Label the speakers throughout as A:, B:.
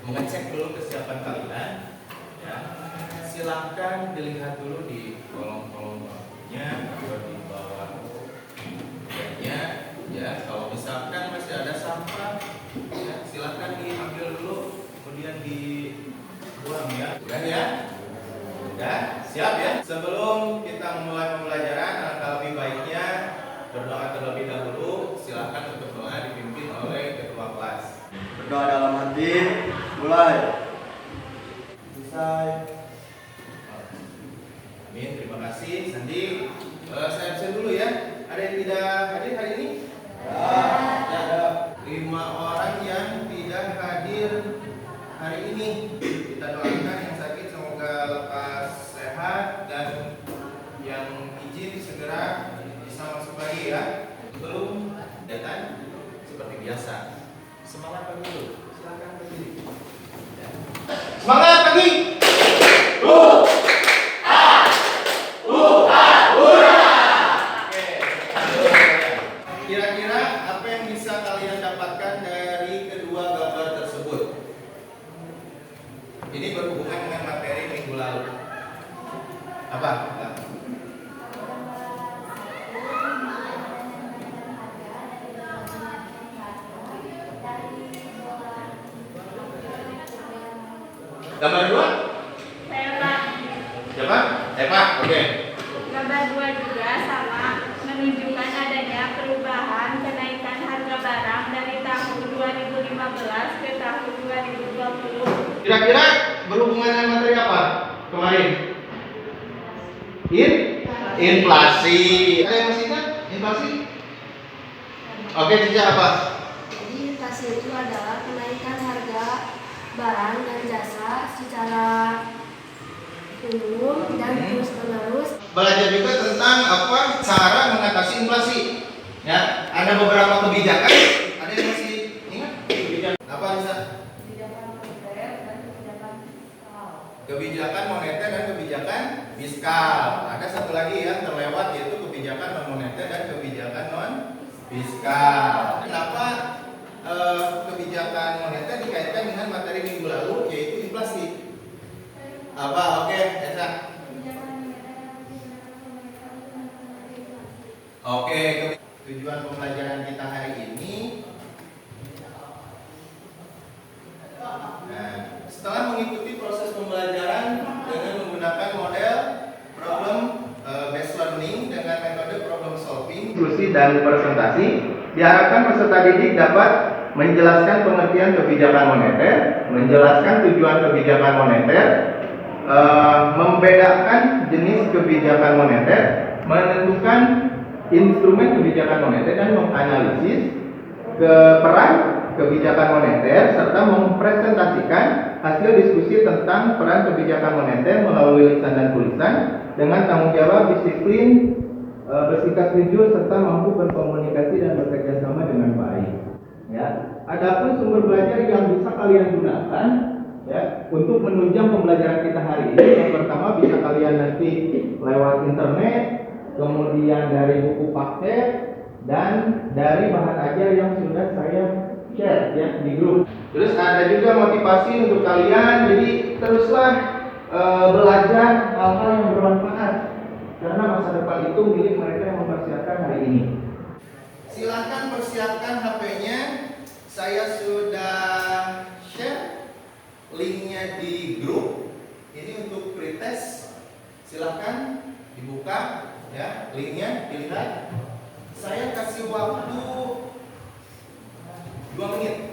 A: mengecek dulu kesiapan kalian. Ya, silahkan dilihat dulu di kolom-kolom bangkunya atau di bawah meja. Ya, kalau misalkan masih ada sampah, ya, silahkan diambil dulu, kemudian dibuang ya. Sudah ya? Sudah, siap ya? Sebelum kita memulai pembelajaran, alangkah lebih baiknya berdoa terlebih dahulu. Silahkan untuk doa dipimpin oleh ketua kelas.
B: Berdoa dalam hati, mulai. Selesai.
A: Amin, terima kasih. Sandi, saya absen dulu ya. Ada yang tidak hadir hari ini? Ya, ada 5 orang yang tidak hadir hari ini. Kita doakan yang sakit semoga lekas sehat dan yang izin segera bisa masuk lagi ya. Belum datang seperti biasa. Semangat pagi dulu. Silakan berdiri. Ya. Semangat pagi. Kira-kira apa yang bisa kalian dapatkan dari kedua gambar tersebut? Ini berhubungan dengan materi minggu lalu. Apa? Gambar 2?
C: Eva.
A: Siapa? Eva, oke.
C: Gambar 2 juga sama, menunjukkan adanya perubahan kenaikan harga barang dari tahun 2015 ke tahun 2020.
A: Kira-kira berhubungan dengan materi apa kemarin? Inflasi. Ada yang masih ingat inflasi? Oke, Cica apa?
D: Jadi inflasi itu adalah kenaikan harga barang dan jasa secara umum dan terus-menerus.
A: Belajar juga tentang apa cara mengatasi inflasi. Ya, ada beberapa kebijakan. Ada yang masih ingat? Kebijakan apa Lisa?
D: Kebijakan moneter dan kebijakan fiskal.
A: Kebijakan moneter dan kebijakan fiskal. Ada satu lagi yang terlewat yaitu kebijakan non moneter dan kebijakan non fiskal. Kenapa kebijakan moneter dikaitkan dengan materi minggu lalu yaitu inflasi? Apa? Oke, Esa. Oke, tujuan pembelajaran kita hari ini. Nah, setelah mengikuti proses pembelajaran dengan menggunakan model problem based learning dengan metode problem solving, diskusi dan presentasi, diharapkan peserta didik dapat menjelaskan pengertian kebijakan moneter, menjelaskan tujuan kebijakan moneter, membedakan jenis kebijakan moneter, menentukan instrumen kebijakan moneter dan menganalisis peran kebijakan moneter serta mempresentasikan hasil diskusi tentang peran kebijakan moneter melalui lisan dan tulisan dengan tanggung jawab disiplin, bersikap jujur serta mampu berkomunikasi dan bekerja sama dengan baik. Ya, adapun sumber belajar yang bisa kalian gunakan ya untuk menunjang pembelajaran kita hari ini, yang pertama bisa kalian nanti lewat internet, kemudian dari buku paket dan dari bahan ajar yang sudah saya share ya di grup. Terus ada juga motivasi untuk kalian, jadi teruslah belajar hal-hal yang bermanfaat karena masa depan itu milik mereka yang mempersiapkan hari ini. Silahkan persiapkan HP-nya. Saya sudah share linknya di grup. Ini untuk pretest. Silahkan dibuka ya linknya, dilihat. Saya kasih waktu 2 menit.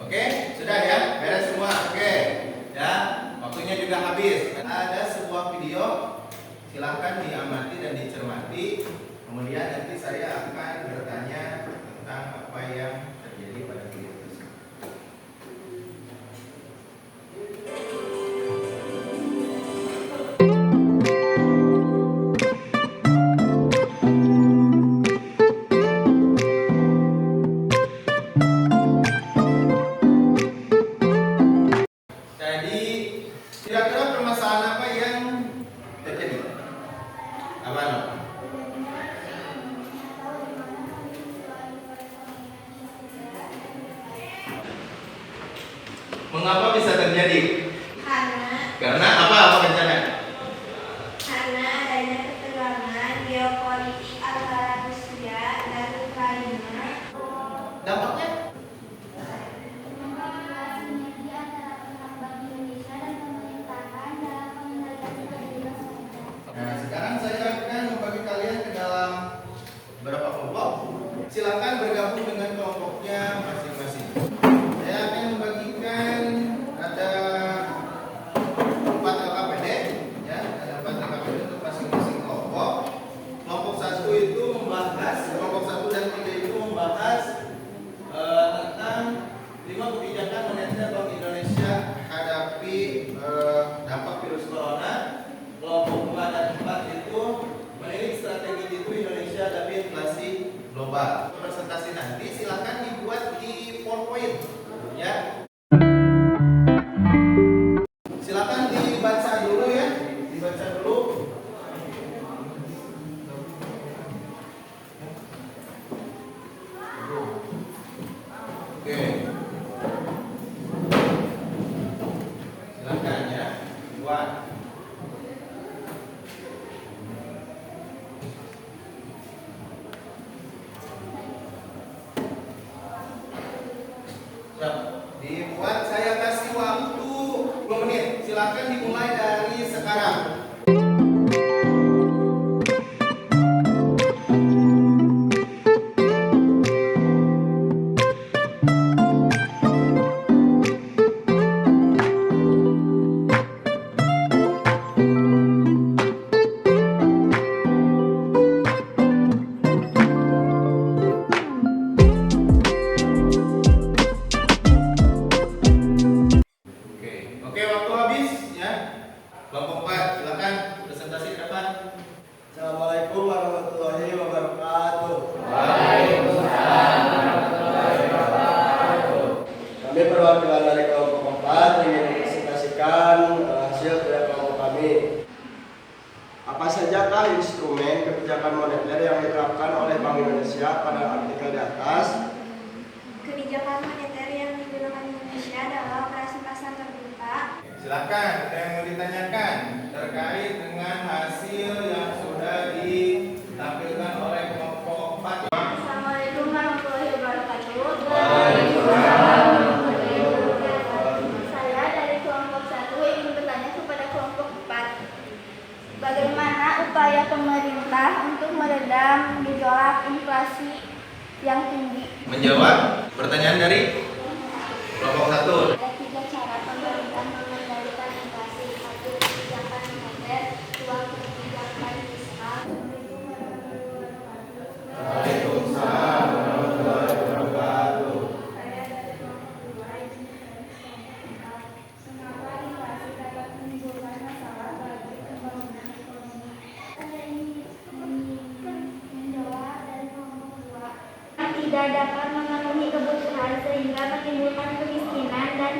A: Oke, sudah ya, beres semua. Oke, ya, waktunya juga habis. Ada sebuah video, silahkan diamati dan dicermati. Kemudian nanti saya akan bertanya tentang apa yang terjadi pada video tersebut. Jadi, kira-kira permasalahan apa yang terjadi? Apa no? Mengapa bisa terjadi? Karena apa rencana?
C: Karena adanya ketegangan geopolitik antara Rusia dan Ukraina.
A: Dampaknya? Nah, sekarang saya akan membagi kalian ke dalam beberapa kelompok. Silakan bergabung dengan kelompoknya masing-masing. Saya akan membagikan ada 4 LKPD, ya, ada 4 LKPD untuk masing-masing kelompok. Kelompok 1 itu membahas, kelompok 1 dan 3 itu membahas tentang 5 kebijakan moneter Bank Indonesia hadapi dampak virus corona. Kelompok 4 dan 4 itu menilik strategi jitu Indonesia hadapi inflasi global. Presentasi nanti silakan dibuat di PowerPoint, ya. Silakan dibaca dulu ya, dibaca dulu. Oke. Silakan ya, buat. Siap. Dibuat, saya kasih waktu 10 menit. Silakan dimulai dari sekarang. Oke, waktu habis ya. Kelompok 4, silakan presentasi ke depan.
B: Assalamualaikum warahmatullahi wabarakatuh. Kami perwakilan dari kelompok 4 ingin mempresentasikan hasil kerja kelompok kami. Apa sajakah instrumen kebijakan moneter yang diterapkan oleh Bank Indonesia pada artikel di atas?
C: Kebijakan moneter yang digunakan Indonesia adalah operasi pasar terbuka.
A: Silakan, ada yang mau ditanyakan terkait dengan hasil yang sudah ditampilkan oleh kelompok 4.
C: Assalamualaikum warahmatullahi wabarakatuh. Saya dari kelompok 1 ingin bertanya kepada kelompok 4. Bagaimana upaya pemerintah untuk meredam gejolak inflasi yang tinggi?
A: Menjawab pertanyaan dari kelompok 1.
C: Ada 3 cara pemerintah mengendalikan inflasi: 1. Kebijakan moneter, 2. Kebijakan fiskal.
A: Waalaikumsalam warahmatullahi wabarakatuh.
C: Saya dari kelompok 2 ingin bertanya mengapa inflasi dapat menimbulkan masalah bagi pembangunan ekonomi. Saya ingin menjawab dari kelompok 2. Tidak dapat memenuhi kebutuhan sehingga menimbulkan kemiskinan dan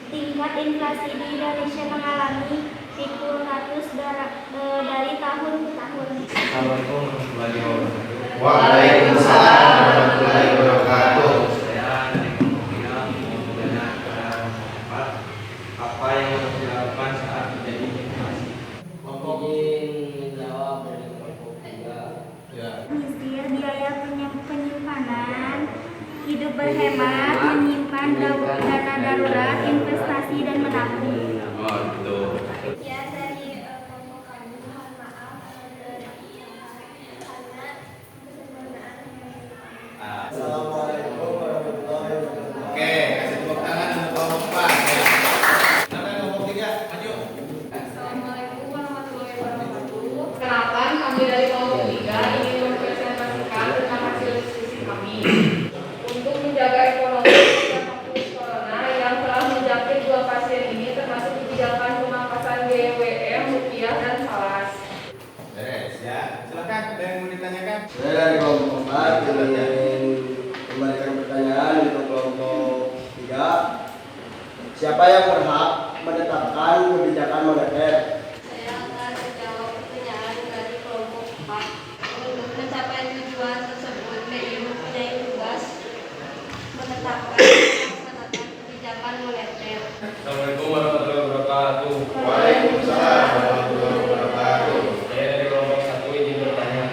C: tingkat inflasi di Indonesia mengalami pikul ratus dari tahun ke tahun.
E: Assalamualaikum warahmatullahi wabarakatuh.
A: Waalaikumsalam warahmatullahi wabarakatuh.
E: Saya dari kelompok 3 mau bertanya kepada kelompok 4, apa yang harus dilakukan saat terjadi inflasi?
A: Kelompok
E: menjawab dari kelompok 3.
A: ya.
C: Menyisir biaya penyimpanan, hidup berhemat, menyimpan dana darurat, investasi dan menabung.
A: Oh, betul.
C: Ya, dari kelompok kami, mohon maaf karena kesempurnaan
B: Assalamualaikum warahmatullahi wabarakatuh.
A: Oke, kasih tepuk tangan untuk kelompok 4 ya. Silakan kelompok 3, maju.
F: Assalamualaikum warahmatullahi wabarakatuh. Kenalkan, kami dari kelompok 3 ingin mempresentasikan tentang hasil diskusi kami untuk menjaga ekonomi pasca virus corona yang telah menjangkit 2 pasien ini, termasuk kebijakan pemangkasan GWM, rupiah dan falas.
A: Beres ya. Silakan, ada yang mau ditanyakan?
B: Saya dari kelompok 4 ingin memberikan pertanyaan untuk kelompok 3. Siapa yang berhak menetapkan kebijakan moneter?
D: Saya akan menjawab pertanyaan dari kelompok 4. Untuk mencapai tujuan tersebut, BI mempunyai tugas menetapkan dan melaksanakan kebijakan moneter.
E: Assalamualaikum warahmatullahi wabarakatuh.
A: Waalaikumsalam warahmatullahi wabarakatuh.
E: Saya dari kelompok 1 izin bertanya.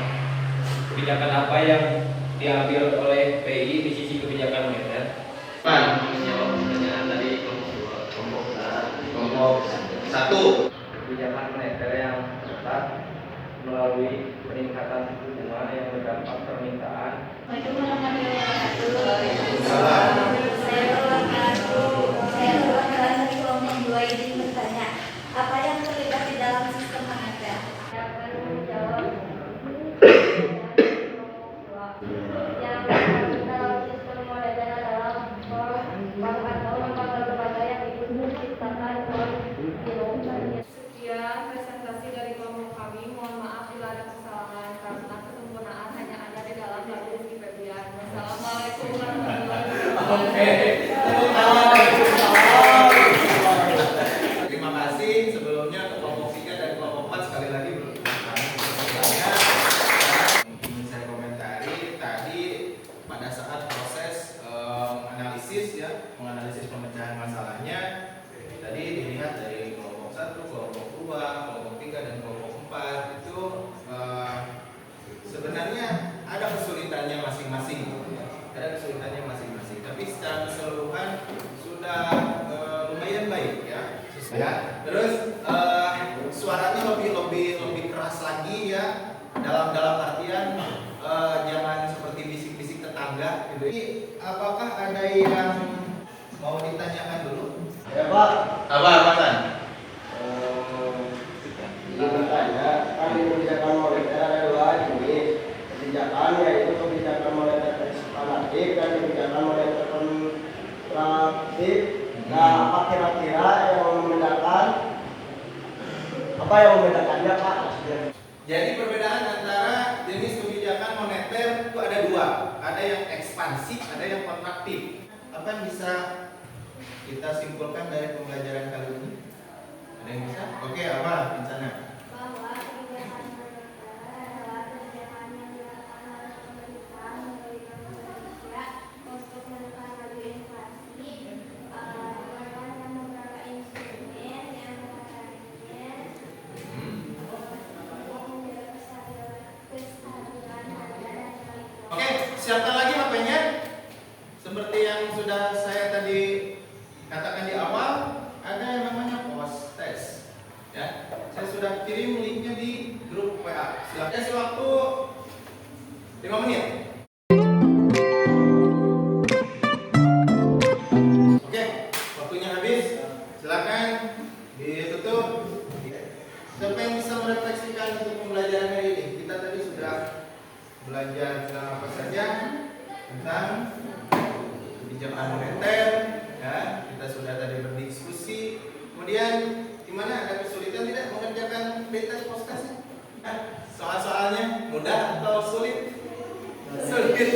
E: Kebijakan apa yang diambil oleh PI di sisi kebijakan moneter? Menjawab pertanyaan dari kelompok 1. Kebijakan moneter yang ketat melalui peningkatan suku bunga yang berdampak permintaan.
C: Saya perwakilan dari kelompok 2 izin bertanya, apa yang terlibat di dalam sistem moneter?
D: Yang menjawab yang dalam sistem moneter adalah bank atau lembaga-lembaga yang ikut menciptakan uang euro.
F: Sekian presentasi dari kelompok kami. Mohon maaf bila ada kesalahan karena kesempurnaan hanya ada di dalam jalur Wikipedia. Wassalamualaikum warahmatullahi wabarakatuh.
A: Terima kasih sebelumnya ke kelompok 3 dan kelompok 4 sekali lagi bertanya. Ingin saya komentari tadi pada saat proses menganalisis pemecahan masalahnya tadi dilihat dari kelompok 1, kelompok 2, kelompok 3 dan kelompok 4 itu sebenarnya ada kesulitannya masing-masing. Tapi secara keseluruhan sudah lumayan baik ya. Terus suaranya lebih keras lagi ya, dalam artian jangan seperti bisik-bisik tetangga gitu. Jadi apakah ada yang mau ditanyakan dulu?
B: Ya Pak,
A: Apa Tan?
B: ingin bertanya, kan di kebijakan moneter ada dua jenis kebijakan, yaitu kebijakan moneter ekspansif dan kebijakan moneter kontraktif. Nah, apa kira-kira yang membedakannya Pak?
A: Jadi perbedaan antara jenis kebijakan moneter itu ada dua, ada yang ekspansif, ada yang kontraktif. Apa yang bisa kita simpulkan dari pembelajaran kali ini? Ada yang bisa? Oke, apa di sana?
C: Bahwa kebijakan moneter adalah kebijakan yang dilakukan oleh pemerintah memberikan Indonesia untuk menekan laju inflasi, dengan beberapa instrumen yang mengatasinya untuk menjaga kestabilan harga dan kualitas.
A: Oke, siapkan lagi HP-nya. Seperti yang sudah saya tadi katakan di awal, ada yang namanya post test. Ya, saya sudah kirim linknya di grup WA. Silakan kasih waktu 5 menit. Oke, waktunya habis. Silakan ditutup. Siapa yang bisa merefleksikan untuk pembelajaran hari ini? Kita tadi sudah belajar tentang apa saja, tentang kebijakan moneter, ya. Kita sudah tadi berdiskusi. Kemudian di mana ada kesulitan tidak mengerjakan pretest postcastnya? Soal-soalnya mudah atau sulit? Sulit.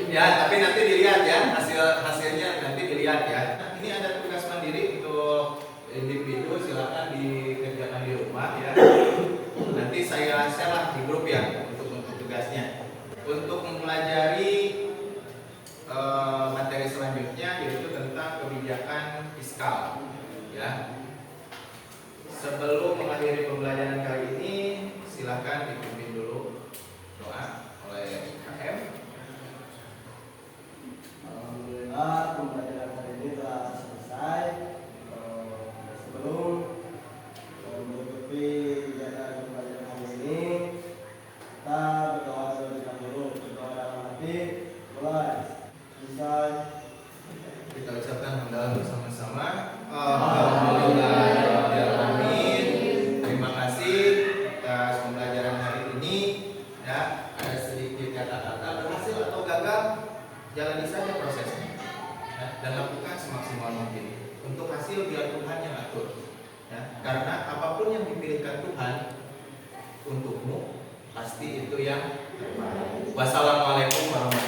A: Ya, tapi nanti dilihat ya, hasilnya nanti dilihat ya. Ini ada tugas mandiri untuk individu, silakan dikerjakan di rumah ya. Nanti saya share lah di grup ya untuk tugasnya. Untuk mempelajari materi selanjutnya yaitu tentang kebijakan fiskal ya. Sebelum mengakhiri pembelajaran kali ini, silakan dipimpin dulu doa oleh KM.
B: Alhamdulillah, pembelajaran hari ini telah selesai. Sebelum menutupi kegiatan pembelajaran hari ini, kita berdoa terlebih dahulu. Berdoa dalam hati, mulai. Bisa
A: Kita ucapkan hamdalah bersama-sama. Alhamdulillahirobbilalamin. Terima kasih atas pembelajaran hari ini. Ya, ada sedikit kata-kata berhasil atau gagal, jalani saja prosesnya. Ya, dan lakukan semaksimal mungkin. Untuk hasil biar Tuhan yang atur. Ya, karena apapun yang dipilihkan Tuhan untukmu pasti itu yang terbaik. Wassalamualaikum warahmatullahi wabarakatuh.